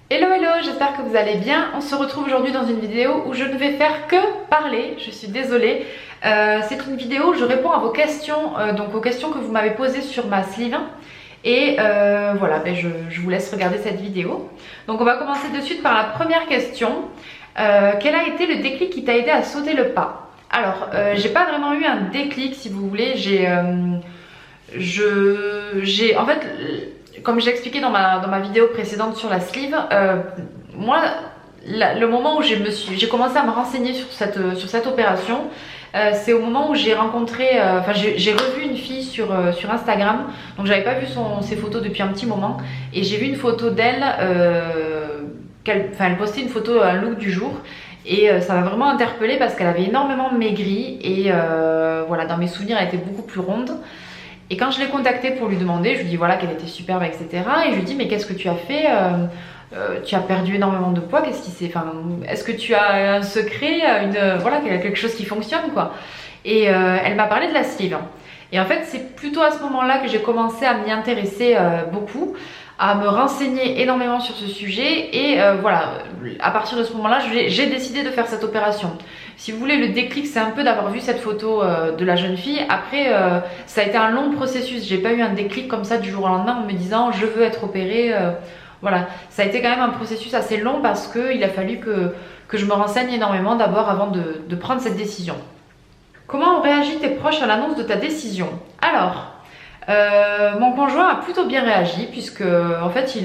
Hello hello, j'espère que vous allez bien. On se retrouve aujourd'hui dans une vidéo où je ne vais faire que parler, je suis désolée. C'est une vidéo où je réponds à vos questions, donc aux questions que vous m'avez posées sur ma sleeve. Et voilà, je vous laisse regarder cette vidéo. Donc on va commencer de suite par la première question. Quel a été le déclic qui t'a aidé à sauter le pas? Alors, j'ai pas vraiment eu un déclic si vous voulez, en fait, comme j'ai expliqué dans ma vidéo précédente sur la sleeve, moi, le moment où j'ai commencé à me renseigner sur cette opération, c'est au moment où j'ai rencontré, j'ai revu une fille sur Instagram, donc j'avais pas vu ses photos depuis un petit moment, et j'ai vu une photo d'elle, elle postait une photo, un look du jour, et ça m'a vraiment interpellée parce qu'elle avait énormément maigri, et voilà, dans mes souvenirs elle était beaucoup plus ronde. Et quand je l'ai contactée pour lui demander, je lui dis voilà qu'elle était superbe, etc. Et je lui dis mais qu'est-ce que tu as fait? Tu as perdu énormément de poids, qu'est-ce qui s'est... Enfin, est-ce que tu as un secret, voilà, quelque chose qui fonctionne quoi? Et elle m'a parlé de la sleeve. Et en fait c'est plutôt à ce moment-là que j'ai commencé à m'y intéresser beaucoup, à me renseigner énormément sur ce sujet. Et voilà, à partir de ce moment-là, j'ai décidé de faire cette opération. Si vous voulez, le déclic, c'est un peu d'avoir vu cette photo de la jeune fille. Après, ça a été un long processus. J'ai pas eu un déclic comme ça du jour au lendemain en me disant je veux être opérée. Voilà, ça a été quand même un processus assez long parce qu'il a fallu que je me renseigne énormément d'abord avant de prendre cette décision. Comment ont réagi tes proches à l'annonce de ta décision? Alors, mon conjoint a plutôt bien réagi puisque en fait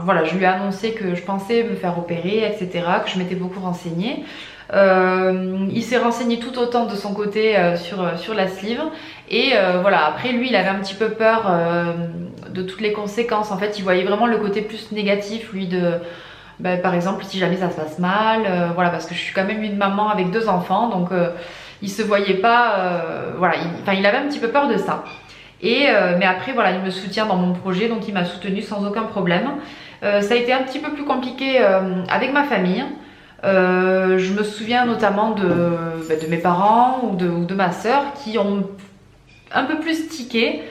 voilà, je lui ai annoncé que je pensais me faire opérer, etc., que je m'étais beaucoup renseignée. Il s'est renseigné tout autant de son côté sur la sleeve. Et voilà, après lui il avait un petit peu peur de toutes les conséquences. En fait il voyait vraiment le côté plus négatif lui par exemple si jamais ça se passe mal, voilà, parce que je suis quand même une maman avec 2 enfants, donc il se voyait pas, voilà, il avait un petit peu peur de ça. Et mais après voilà, il me soutient dans mon projet, donc il m'a soutenue sans aucun problème. Ça a été un petit peu plus compliqué avec ma famille. Je me souviens notamment de mes parents ou de ma soeur qui ont un peu plus tiqué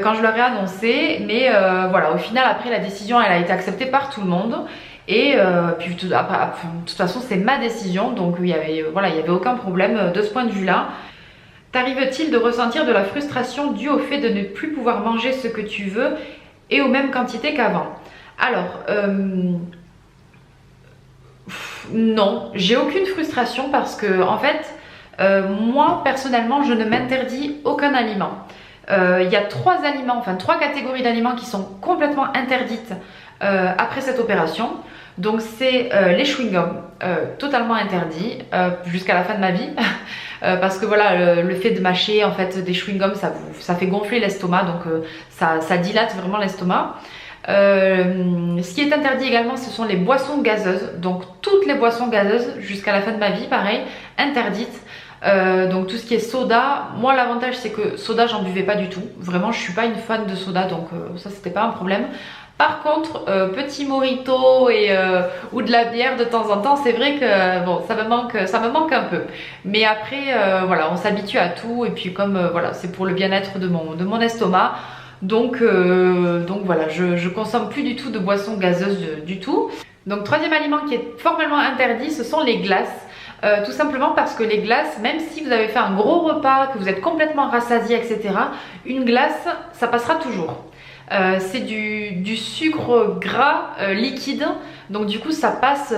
quand je leur ai annoncé. Mais voilà, au final après la décision elle a été acceptée par tout le monde. Et puis de toute façon c'est ma décision, donc il y avait aucun problème de ce point de vue là. T'arrive-t-il de ressentir de la frustration due au fait de ne plus pouvoir manger ce que tu veux et aux mêmes quantités qu'avant? Alors, non, j'ai aucune frustration parce que en fait, moi personnellement, je ne m'interdis aucun aliment. Il y a 3 aliments, enfin 3 catégories d'aliments qui sont complètement interdites après cette opération. Donc c'est les chewing-gums, totalement interdits jusqu'à la fin de ma vie. Parce que voilà, le fait de mâcher en fait des chewing-gums, ça fait gonfler l'estomac, donc ça dilate vraiment l'estomac. Ce qui est interdit également, ce sont les boissons gazeuses. Donc toutes les boissons gazeuses jusqu'à la fin de ma vie, pareil, interdites. Donc tout ce qui est soda, moi l'avantage c'est que soda j'en buvais pas du tout. Vraiment je suis pas une fan de soda, donc ça c'était pas un problème. Par contre, petit mojito ou de la bière de temps en temps, c'est vrai que bon, ça me manque un peu. Mais après, voilà, on s'habitue à tout, et puis comme voilà, c'est pour le bien-être de mon estomac, donc voilà, je consomme plus du tout de boissons gazeuses du tout. Donc troisième aliment qui est formellement interdit, ce sont les glaces. Tout simplement parce que les glaces, même si vous avez fait un gros repas, que vous êtes complètement rassasié, etc., une glace, ça passera toujours. C'est du sucre gras liquide, donc du coup ça passe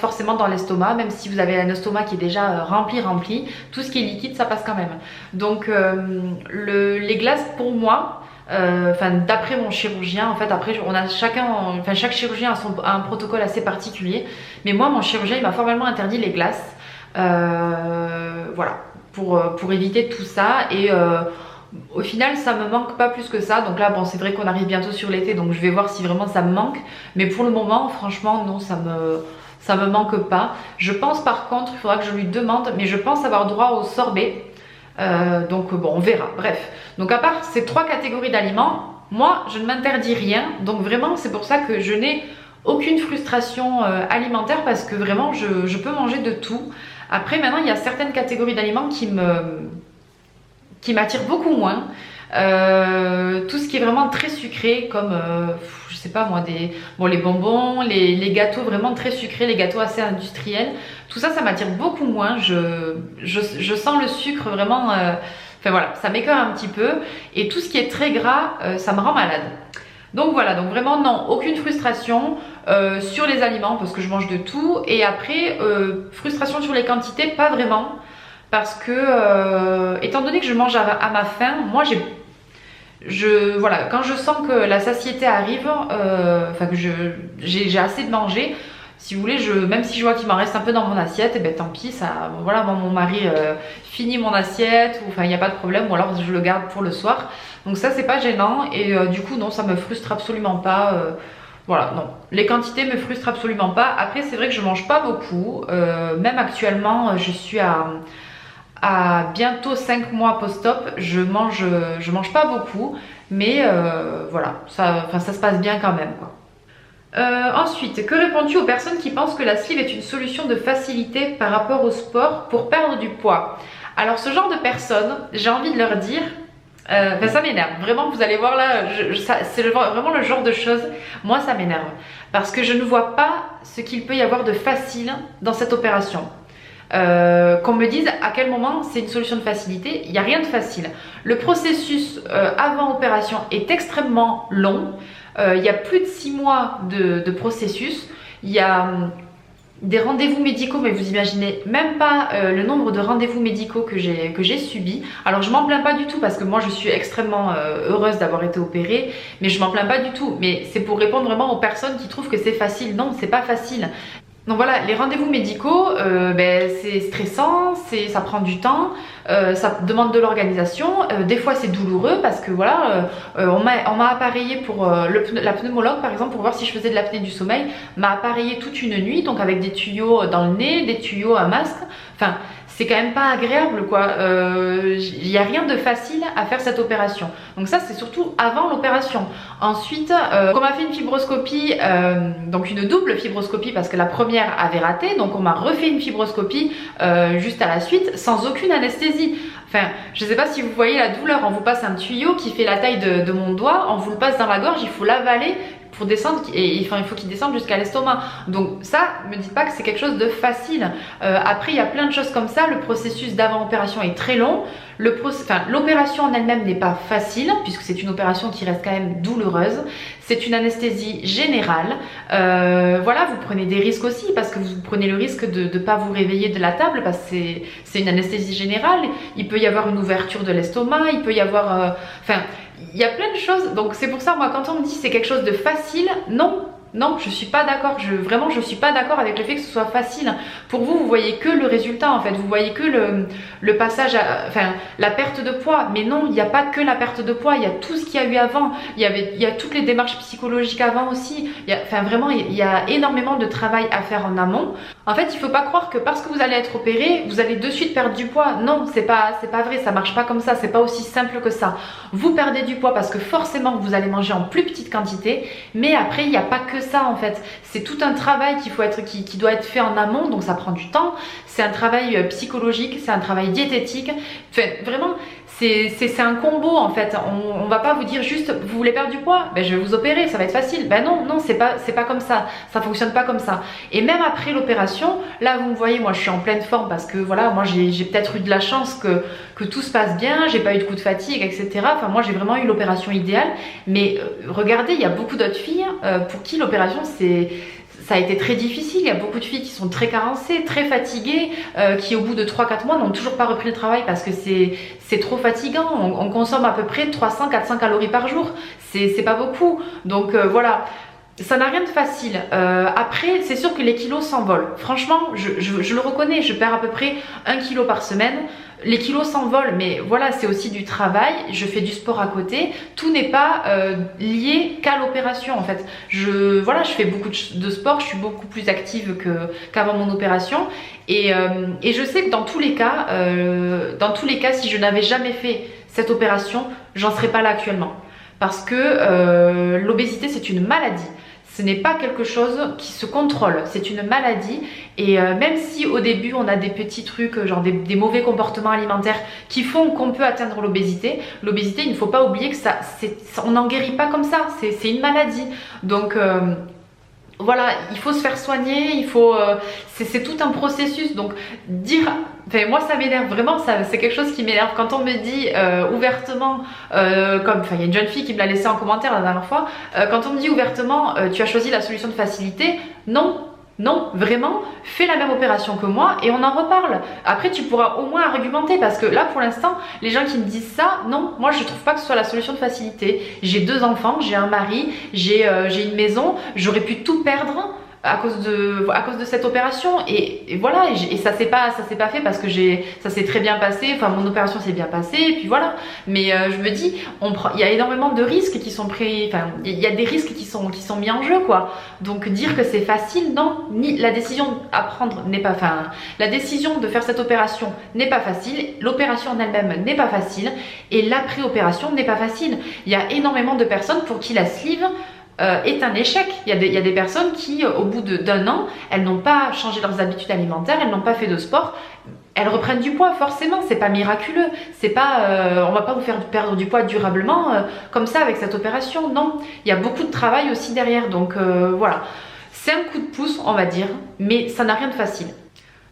forcément dans l'estomac, même si vous avez un estomac qui est déjà rempli, tout ce qui est liquide ça passe quand même. Donc les glaces pour moi, d'après mon chirurgien, en fait après on a chaque chirurgien a un protocole assez particulier, mais moi mon chirurgien il m'a formellement interdit les glaces, voilà, pour éviter tout ça. Et au final ça me manque pas plus que ça. Donc là bon, c'est vrai qu'on arrive bientôt sur l'été, donc je vais voir si vraiment ça me manque, mais pour le moment franchement non, ça me manque pas. Je pense par contre, il faudra que je lui demande, mais je pense avoir droit au sorbet. Donc bon, on verra. Bref, donc à part ces 3 catégories d'aliments, moi je ne m'interdis rien. Donc vraiment c'est pour ça que je n'ai aucune frustration alimentaire, parce que vraiment je peux manger de tout. Après maintenant il y a certaines catégories d'aliments qui m'attirent beaucoup moins. tout ce qui est vraiment très sucré comme je sais pas moi, les bonbons, les gâteaux vraiment très sucrés, les gâteaux assez industriels, tout ça, ça m'attire beaucoup moins. Je sens le sucre vraiment, enfin voilà, ça m'écoeure un petit peu, et tout ce qui est très gras, ça me rend malade. Donc voilà, donc vraiment non, aucune frustration sur les aliments parce que je mange de tout, et après frustration sur les quantités, pas vraiment, parce que étant donné que je mange à ma faim, moi voilà, quand je sens que la satiété arrive, enfin que j'ai assez de manger, si vous voulez, même si je vois qu'il m'en reste un peu dans mon assiette, et ben tant pis, ça, voilà, mon mari finit mon assiette, ou enfin il n'y a pas de problème, ou alors je le garde pour le soir. Donc ça c'est pas gênant, et du coup non, ça me frustre absolument pas. Voilà, non, les quantités me frustrent absolument pas. Après c'est vrai que je mange pas beaucoup, même actuellement je suis à bientôt 5 mois post-op, je mange pas beaucoup, mais voilà, ça se passe bien quand même, quoi. Ensuite, que réponds-tu aux personnes qui pensent que la sleeve est une solution de facilité par rapport au sport pour perdre du poids? Alors ce genre de personnes, j'ai envie de leur dire, ça m'énerve, vraiment, vous allez voir là, c'est vraiment le genre de choses, moi ça m'énerve, parce que je ne vois pas ce qu'il peut y avoir de facile dans cette opération. Qu'on me dise à quel moment c'est une solution de facilité, il n'y a rien de facile. Le processus avant opération est extrêmement long, il y a plus de 6 mois de processus, il y a des rendez-vous médicaux, mais vous imaginez même pas le nombre de rendez-vous médicaux que j'ai subis. Alors je m'en plains pas du tout parce que moi je suis extrêmement heureuse d'avoir été opérée, mais je m'en plains pas du tout. Mais c'est pour répondre vraiment aux personnes qui trouvent que c'est facile. Non, c'est pas facile. Donc voilà, les rendez-vous médicaux, c'est stressant, ça prend du temps, ça demande de l'organisation, des fois c'est douloureux parce que voilà, on m'a appareillé pour la pneumologue par exemple, pour voir si je faisais de l'apnée du sommeil, m'a appareillé toute une nuit, donc avec des tuyaux dans le nez, des tuyaux à masque, enfin c'est quand même pas agréable quoi, il n'y a rien de facile à faire cette opération. Donc ça c'est surtout avant l'opération. Ensuite, on m'a fait une fibroscopie, donc une double fibroscopie parce que la première avait raté, donc on m'a refait une fibroscopie juste à la suite sans aucune anesthésie. Enfin, je sais pas si vous voyez la douleur, on vous passe un tuyau qui fait la taille de mon doigt, on vous le passe dans la gorge, il faut l'avaler pour descendre, et il faut qu'il descende jusqu'à l'estomac. Donc ça, me dites pas que c'est quelque chose de facile. Après il y a plein de choses comme ça, le processus d'avant-opération est très long, l'opération en elle-même n'est pas facile puisque c'est une opération qui reste quand même douloureuse, c'est une anesthésie générale, voilà, vous prenez des risques aussi parce que vous prenez le risque de ne pas vous réveiller de la table parce que c'est une anesthésie générale, il peut y avoir une ouverture de l'estomac, il peut y avoir, il y a plein de choses. Donc c'est pour ça, moi quand on me dit c'est quelque chose de facile, non, je suis pas d'accord, vraiment je suis pas d'accord avec le fait que ce soit facile. Pour vous, vous voyez que le résultat en fait, vous voyez que le passage la perte de poids, mais non, il n'y a pas que la perte de poids, il y a tout ce qu'il y a eu avant, il y a toutes les démarches psychologiques avant aussi, vraiment il y a énormément de travail à faire en amont. En fait, il faut pas croire que parce que vous allez être opéré, vous allez de suite perdre du poids. Non, c'est pas vrai, ça marche pas comme ça, c'est pas aussi simple que ça. Vous perdez du poids parce que forcément vous allez manger en plus petite quantité, mais après il n'y a pas que ça en fait, c'est tout un travail qui doit être fait en amont, donc ça prend du temps, c'est un travail psychologique, c'est un travail diététique, vraiment c'est un combo en fait. On va pas vous dire juste vous voulez perdre du poids, ben je vais vous opérer, ça va être facile. Ben non, c'est pas comme ça, ça fonctionne pas comme ça. Et même après l'opération, là vous me voyez, moi je suis en pleine forme parce que voilà, moi j'ai peut-être eu de la chance que tout se passe bien, j'ai pas eu de coup de fatigue, etc. Enfin moi j'ai vraiment eu l'opération idéale, mais regardez, il y a beaucoup d'autres filles pour qui l'opération ça a été très difficile. Il y a beaucoup de filles qui sont très carencées, très fatiguées, qui au bout de 3-4 mois n'ont toujours pas repris le travail parce que c'est trop fatigant. On consomme à peu près 300-400 calories par jour, c'est pas beaucoup. Donc voilà, ça n'a rien de facile. Après, c'est sûr que les kilos s'envolent. Franchement, je le reconnais, je perds à peu près 1 kg par semaine. Les kilos s'envolent, mais voilà, c'est aussi du travail. Je fais du sport à côté. Tout n'est pas lié qu'à l'opération en fait. Je fais beaucoup de sport, je suis beaucoup plus active qu'avant mon opération. Et je sais que dans tous les cas, si je n'avais jamais fait cette opération, j'en serais pas là actuellement. Parce que l'obésité, c'est une maladie. ce n'est pas quelque chose qui se contrôle, c'est une maladie. Et même si au début on a des petits trucs, genre des mauvais comportements alimentaires qui font qu'on peut atteindre l'obésité, il ne faut pas oublier que on n'en guérit pas comme ça, c'est une maladie. Donc voilà, il faut se faire soigner, c'est tout un processus. Donc dire, enfin moi ça m'énerve vraiment, c'est quelque chose qui m'énerve quand on me dit ouvertement, enfin il y a une jeune fille qui me l'a laissé en commentaire la dernière fois, quand on me dit ouvertement tu as choisi la solution de facilité, non. Non, vraiment, fais la même opération que moi et on en reparle. Après, tu pourras au moins argumenter parce que là, pour l'instant, les gens qui me disent ça, non, moi je trouve pas que ce soit la solution de facilité. J'ai 2 enfants, j'ai un mari, j'ai une maison, j'aurais pu tout perdre à cause de cette opération et voilà, et ça s'est pas fait parce que ça s'est très bien passé, enfin mon opération s'est bien passée et puis voilà. Mais je me dis, il y a énormément de risques qui sont pris, enfin il y a des risques qui sont mis en jeu quoi. Donc dire que c'est facile, non, ni la décision à prendre n'est pas, enfin la décision de faire cette opération n'est pas facile, l'opération en elle-même n'est pas facile et l'après-opération n'est pas facile. Il y a énormément de personnes pour qui la sleeve est un échec. Il y a des personnes qui, au bout d'1 an, elles n'ont pas changé leurs habitudes alimentaires, elles n'ont pas fait de sport, elles reprennent du poids forcément, c'est pas miraculeux, c'est pas, on va pas vous faire perdre du poids durablement comme ça avec cette opération, non. Il y a beaucoup de travail aussi derrière, donc voilà. C'est un coup de pouce, on va dire, mais ça n'a rien de facile.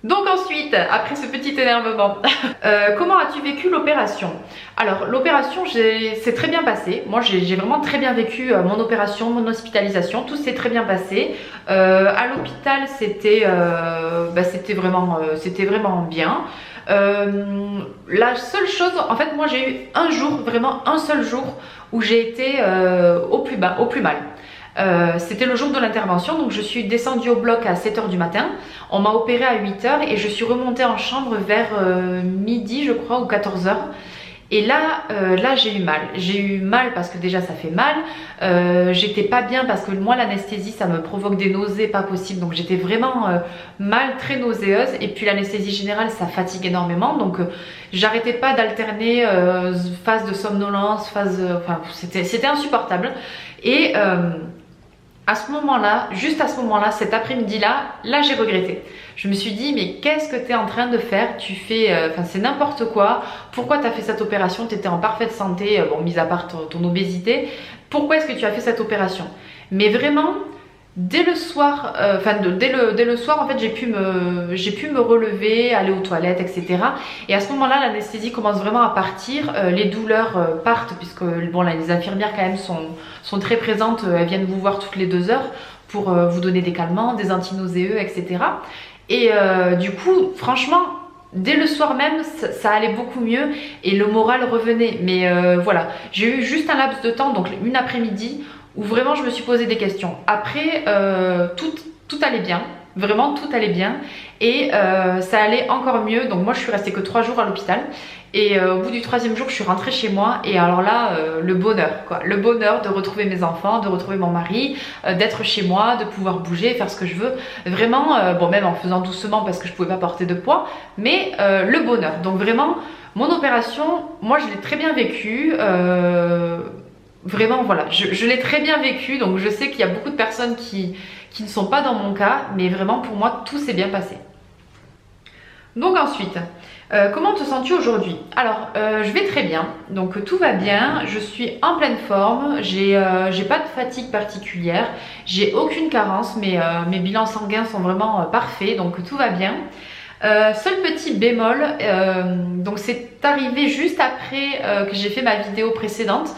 Donc ensuite, après ce petit énervement, comment as-tu vécu l'opération? Alors l'opération, c'est très bien passé. Moi j'ai vraiment très bien vécu mon opération, mon hospitalisation, tout s'est très bien passé. À l'hôpital c'était vraiment bien. La seule chose, en fait moi j'ai eu un jour, vraiment un seul jour où j'ai été au plus bas, au plus mal. C'était le jour de l'intervention, donc je suis descendue au bloc à 7 h du matin, on m'a opéré à 8 h et je suis remontée en chambre vers midi je crois ou 14 h. Et là j'ai eu mal. J'ai eu mal parce que déjà ça fait mal, j'étais pas bien parce que moi l'anesthésie ça me provoque des nausées pas possible, donc j'étais vraiment mal, très nauséeuse, et puis l'anesthésie générale ça fatigue énormément, donc j'arrêtais pas d'alterner phase de somnolence, enfin c'était insupportable. Et à ce moment-là, juste à ce moment-là, cet après-midi-là, j'ai regretté. Je me suis dit, mais qu'est-ce que tu es en train de faire? Tu fais, enfin c'est n'importe quoi. Pourquoi tu as fait cette opération? Tu étais en parfaite santé, bon, mis à part ton obésité. Pourquoi est-ce que tu as fait cette opération? Mais vraiment, dès le soir, dès le soir, en fait, j'ai pu me relever, aller aux toilettes, etc. Et à ce moment-là, l'anesthésie commence vraiment à partir, les douleurs partent, puisque bon, là, les infirmières quand même sont très présentes, elles viennent vous voir toutes les 2 heures pour vous donner des calmants, des antinauséeux, etc. Et du coup, franchement, dès le soir même, ça allait beaucoup mieux et le moral revenait. Mais voilà, j'ai eu juste un laps de temps, donc une après-midi, où vraiment je me suis posé des questions. Après, tout allait bien, vraiment tout allait bien, et ça allait encore mieux. Donc moi je suis restée que 3 jours à l'hôpital, et au bout du 3e jour je suis rentrée chez moi, et alors là le bonheur quoi, le bonheur de retrouver mes enfants, de retrouver mon mari, d'être chez moi, de pouvoir bouger, faire ce que je veux, vraiment, bon même en faisant doucement parce que je pouvais pas porter de poids, mais le bonheur. Donc vraiment mon opération, moi je l'ai très bien vécue. Vraiment voilà, je l'ai très bien vécu, donc je sais qu'il y a beaucoup de personnes qui ne sont pas dans mon cas, mais vraiment pour moi tout s'est bien passé. Donc ensuite, comment te sens-tu aujourd'hui? Alors je vais très bien, donc tout va bien, je suis en pleine forme, j'ai pas de fatigue particulière, j'ai aucune carence, mes bilans sanguins sont vraiment parfaits, donc tout va bien. Seul petit bémol, donc c'est arrivé juste après que j'ai fait ma vidéo précédente.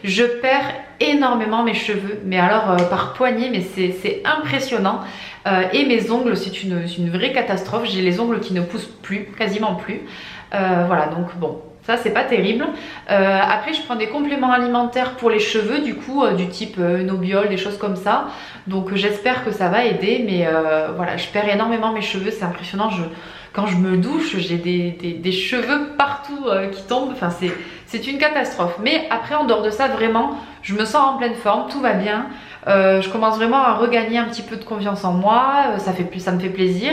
Je perds énormément mes cheveux, mais alors par poignée, mais c'est impressionnant. Et mes ongles, c'est une vraie catastrophe. J'ai les ongles qui ne poussent plus, quasiment plus. Voilà, donc bon, ça c'est pas terrible. Après je prends des compléments alimentaires pour les cheveux, du coup du type Nobiol, des choses comme ça. Donc j'espère que ça va aider, mais voilà, je perds énormément mes cheveux, c'est impressionnant. Quand je me douche, j'ai des cheveux partout qui tombent, enfin c'est une catastrophe. Mais après en dehors de ça, vraiment, je me sens en pleine forme, tout va bien. Je commence vraiment à regagner un petit peu de confiance en moi, ça me fait plaisir.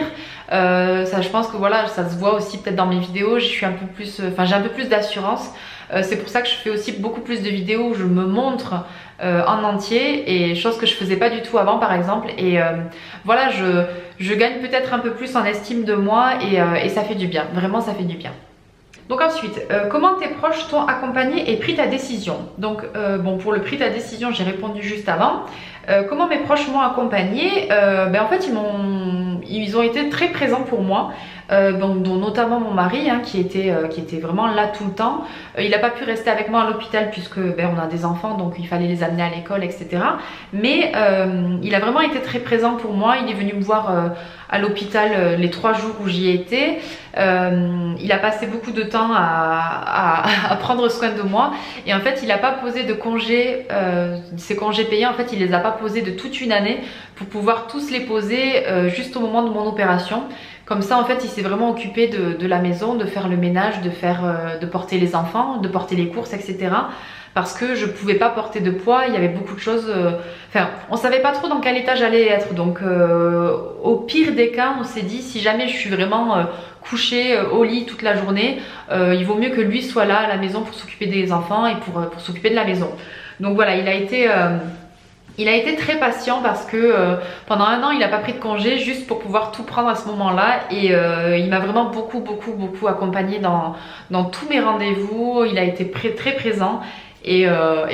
Ça, je pense que voilà, ça se voit aussi peut-être dans mes vidéos, je suis un peu plus, j'ai un peu plus d'assurance. C'est pour ça que je fais aussi beaucoup plus de vidéos où je me montre en entier, et chose que je faisais pas du tout avant par exemple. Et voilà, je gagne peut-être un peu plus en estime de moi, et ça fait du bien, vraiment ça fait du bien. Donc ensuite, comment tes proches t'ont accompagné et pris ta décision? Donc bon, pour le pris ta décision, j'ai répondu juste avant. Comment mes proches m'ont accompagné? En fait, ils ont été très présents pour moi. Dont notamment mon mari, hein, qui était vraiment là tout le temps. Il n'a pas pu rester avec moi à l'hôpital puisque on a des enfants, donc il fallait les amener à l'école, etc. Mais il a vraiment été très présent pour moi. Il est venu me voir à l'hôpital les 3 jours où j'y ai été. Il a passé beaucoup de temps à prendre soin de moi, et en fait il n'a pas posé de congés, ses congés payés, en fait il les a pas posés de toute une année pour pouvoir tous les poser juste au moment de mon opération. Comme ça, en fait, il s'est vraiment occupé de la maison, de faire le ménage, de porter les enfants, de porter les courses, etc. Parce que je pouvais pas porter de poids, il y avait beaucoup de choses. Enfin, on savait pas trop dans quel état j'allais être. Donc, au pire des cas, on s'est dit, si jamais je suis vraiment couchée au lit toute la journée, il vaut mieux que lui soit là à la maison pour s'occuper des enfants et pour s'occuper de la maison. Donc voilà, il a été très patient parce que pendant 1 an il n'a pas pris de congé juste pour pouvoir tout prendre à ce moment-là, et il m'a vraiment beaucoup accompagnée dans tous mes rendez-vous. Il a été très présent, et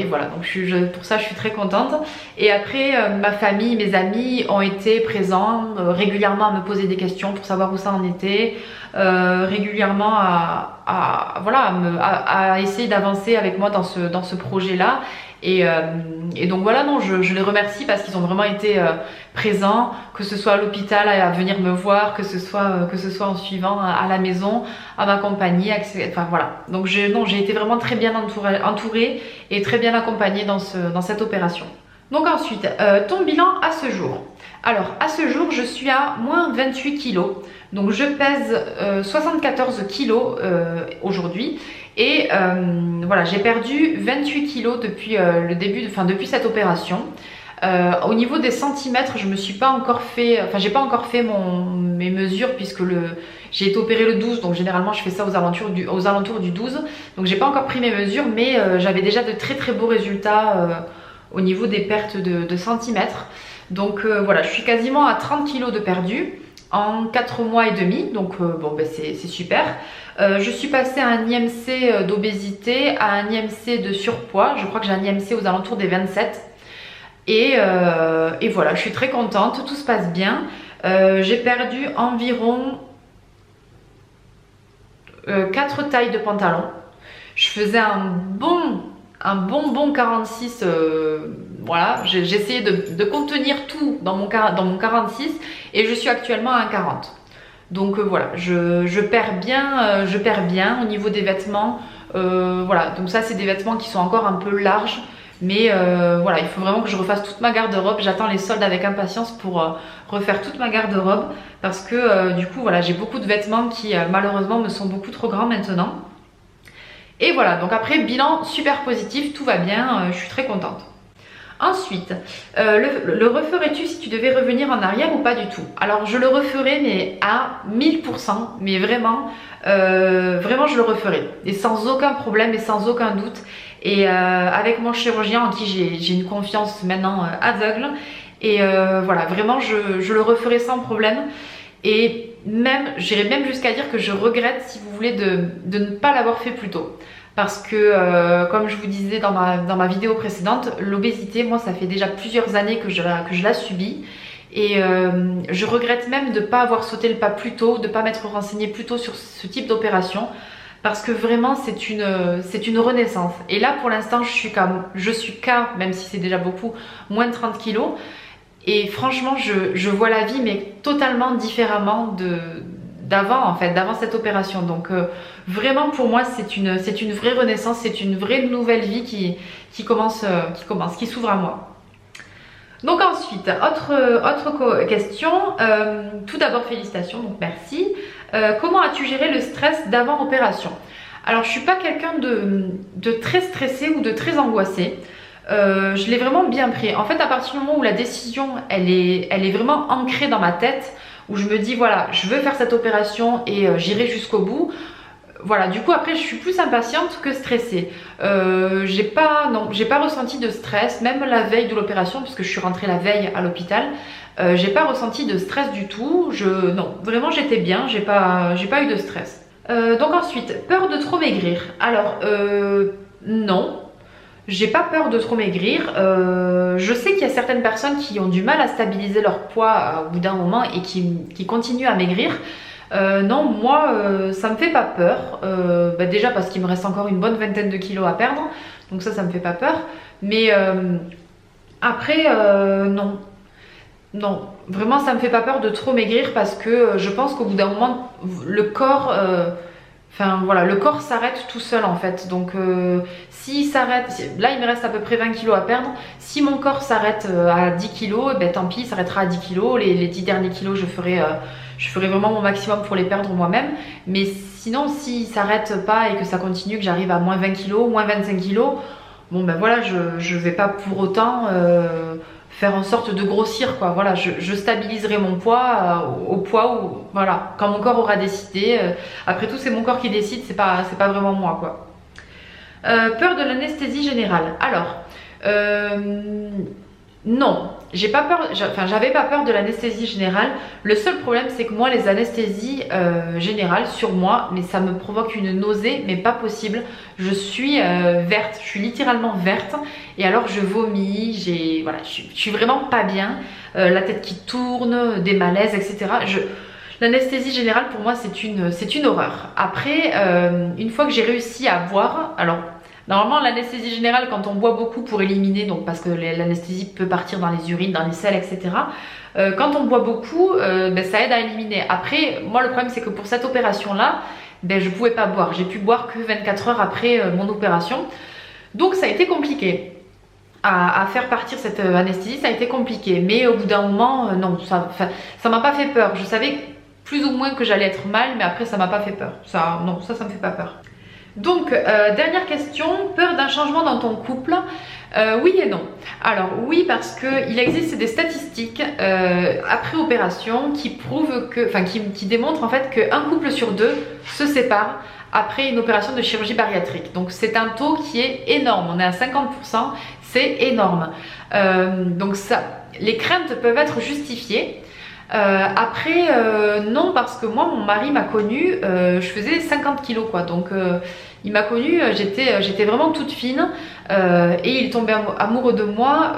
voilà, donc pour ça je suis très contente. Et après ma famille, mes amis ont été présents régulièrement à me poser des questions pour savoir où ça en était, régulièrement à essayer d'avancer avec moi dans ce projet-là. Et donc voilà, non, je les remercie parce qu'ils ont vraiment été présents, que ce soit à l'hôpital à venir me voir, que ce soit en suivant à la maison, à m'accompagner, enfin voilà. Donc j'ai été vraiment très bien entourée et très bien accompagnée dans cette opération. Donc ensuite, ton bilan à ce jour. Alors à ce jour, je suis à moins 28 kilos. Donc je pèse 74 kilos aujourd'hui. Et voilà, j'ai perdu 28 kilos depuis depuis cette opération. Au niveau des centimètres, je me suis pas encore fait, j'ai pas encore fait mes mesures puisque j'ai été opérée le 12, donc généralement je fais ça aux alentours du 12. Donc j'ai pas encore pris mes mesures, mais j'avais déjà de très beaux résultats au niveau des pertes de centimètres. Donc voilà, je suis quasiment à 30 kilos de perdu en 4 mois et demi, donc c'est super. Je suis passée à un IMC d'obésité, à un IMC de surpoids. Je crois que j'ai un IMC aux alentours des 27. Et voilà, je suis très contente, tout se passe bien. J'ai perdu environ 4 tailles de pantalon. Je faisais un bon 46, voilà, j'ai essayé de contenir tout dans mon 46, et je suis actuellement à un 40. Donc voilà, je perds bien au niveau des vêtements. Voilà, donc ça c'est des vêtements qui sont encore un peu larges, mais voilà, il faut vraiment que je refasse toute ma garde-robe. J'attends les soldes avec impatience pour refaire toute ma garde-robe, parce que du coup voilà, j'ai beaucoup de vêtements qui malheureusement me sont beaucoup trop grands maintenant. Et voilà, donc après, bilan super positif, tout va bien, je suis très contente. Ensuite, le referais-tu si tu devais revenir en arrière ou pas du tout? Alors je le referais, mais à 1000%, mais vraiment je le referais. Et sans aucun problème et sans aucun doute. Et avec mon chirurgien en qui j'ai une confiance maintenant aveugle. Et voilà, vraiment je le referai sans problème. Et même, j'irais même jusqu'à dire que je regrette, si vous voulez, de ne pas l'avoir fait plus tôt. Parce que, comme je vous disais dans ma vidéo précédente, l'obésité, moi, ça fait déjà plusieurs années que je la subis. Et je regrette même de ne pas avoir sauté le pas plus tôt, de ne pas m'être renseignée plus tôt sur ce type d'opération. Parce que vraiment, c'est une renaissance. Et là, pour l'instant, je suis qu'à, même si c'est déjà beaucoup, moins de 30 kilos. Et franchement, je vois la vie, mais totalement différemment d'avant, en fait, d'avant cette opération. Donc vraiment, pour moi, c'est une vraie renaissance, c'est une vraie nouvelle vie qui s'ouvre à moi. Donc ensuite, autre question. Tout d'abord, félicitations, donc merci. Comment as-tu géré le stress d'avant opération? Alors, je suis pas quelqu'un de très stressé ou de très angoissé. je l'ai vraiment bien pris. En fait, à partir du moment où la décision, elle est vraiment ancrée dans ma tête, où je me dis, voilà, je veux faire cette opération et j'irai jusqu'au bout. Voilà, du coup après je suis plus impatiente que stressée. J'ai pas ressenti de stress, même la veille de l'opération, puisque je suis rentrée la veille à l'hôpital. J'ai pas ressenti de stress du tout. Non, vraiment j'étais bien, j'ai pas eu de stress. Donc ensuite, peur de trop maigrir. Alors non, j'ai pas peur de trop maigrir. Je sais qu'il y a certaines personnes qui ont du mal à stabiliser leur poids au bout d'un moment et qui continuent à maigrir. Non, moi ça me fait pas peur. Déjà parce qu'il me reste encore une bonne vingtaine de kilos à perdre, donc ça me fait pas peur. Mais après non, non, vraiment ça me fait pas peur de trop maigrir parce que je pense qu'au bout d'un moment le corps enfin voilà, le corps s'arrête tout seul en fait. Donc s'il s'arrête, là il me reste à peu près 20 kilos à perdre. Si mon corps s'arrête à 10 kilos, eh ben, tant pis, il s'arrêtera à 10 kilos. Les 10 derniers kilos, je ferai vraiment mon maximum pour les perdre moi-même. Mais sinon, s'il s'arrête pas et que ça continue, que j'arrive à moins 20 kilos, moins 25 kilos, bon ben voilà, je vais pas pour autant faire en sorte de grossir quoi. Voilà, je stabiliserai mon poids au poids où, voilà, quand mon corps aura décidé. Après tout c'est mon corps qui décide, c'est pas vraiment moi quoi. Peur de l'anesthésie générale. Alors non, j'ai pas peur, j'avais pas peur de l'anesthésie générale. Le seul problème c'est que moi les anesthésies générales sur moi, mais ça me provoque une nausée, mais pas possible. Je suis verte, je suis littéralement verte et alors je vomis, voilà, je suis vraiment pas bien, la tête qui tourne, des malaises, etc. L'anesthésie générale pour moi c'est une horreur. Après, une fois que j'ai réussi à boire, alors normalement l'anesthésie générale quand on boit beaucoup pour éliminer, donc parce que l'anesthésie peut partir dans les urines, dans les selles, etc. Quand on boit beaucoup, ça aide à éliminer. Après, moi le problème c'est que pour cette opération là, je pouvais pas boire. J'ai pu boire que 24 heures après mon opération. Donc ça a été compliqué. À faire partir cette anesthésie, ça a été compliqué. Mais au bout d'un moment, non, ça m'a pas fait peur. Je savais plus ou moins que j'allais être mal, mais après ça m'a pas fait peur. Non, ça me fait pas peur. Donc, dernière question, peur d'un changement dans ton couple? Oui et non. Alors oui, parce qu'il existe des statistiques après opération qui prouvent que, qui démontrent en fait qu'un couple sur deux se sépare après une opération de chirurgie bariatrique. Donc c'est un taux qui est énorme, on est à 50%, c'est énorme. Donc ça, les craintes peuvent être justifiées. Après non, parce que moi mon mari m'a connue, je faisais 50 kilos quoi, donc il m'a connue, j'étais vraiment toute fine et il est tombé amoureux de moi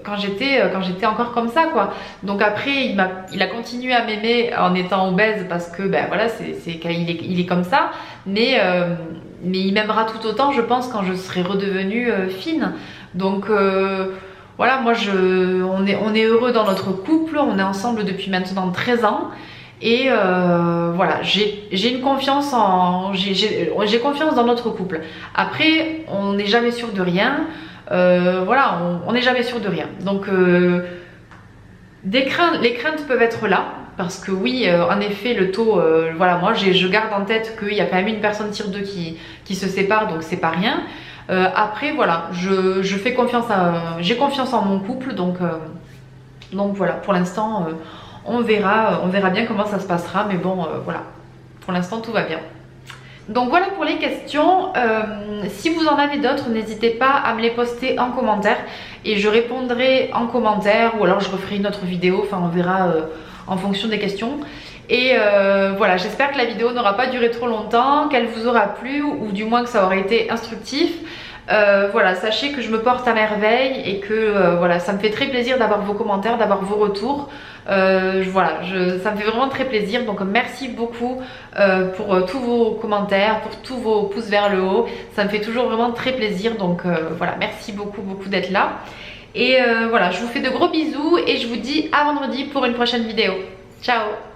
quand j'étais encore comme ça quoi. Donc après il a continué à m'aimer en étant obèse parce que voilà, il est comme ça, mais il m'aimera tout autant je pense quand je serai redevenue fine. Donc voilà, moi on est heureux dans notre couple, on est ensemble depuis maintenant 13 ans et voilà, j'ai confiance dans notre couple. Après, on n'est jamais sûr de rien, voilà, on n'est jamais sûr de rien. Donc les craintes peuvent être là, parce que oui, en effet, le taux, voilà, moi je garde en tête qu'il y a quand même une personne sur deux qui se sépare, donc c'est pas rien. Après voilà, je fais confiance j'ai confiance en mon couple, donc voilà, pour l'instant on verra bien comment ça se passera, mais bon voilà, pour l'instant tout va bien. Donc voilà pour les questions. Si vous en avez d'autres, n'hésitez pas à me les poster en commentaire et je répondrai en commentaire, ou alors je referai une autre vidéo, enfin on verra en fonction des questions. Et voilà, j'espère que la vidéo n'aura pas duré trop longtemps, qu'elle vous aura plu ou du moins que ça aura été instructif. Voilà, sachez que je me porte à merveille et que voilà, ça me fait très plaisir d'avoir vos commentaires, d'avoir vos retours. Voilà, ça me fait vraiment très plaisir, donc merci beaucoup pour tous vos commentaires, pour tous vos pouces vers le haut. Ça me fait toujours vraiment très plaisir, donc voilà, merci beaucoup d'être là. Et voilà, je vous fais de gros bisous et je vous dis à vendredi pour une prochaine vidéo. Ciao!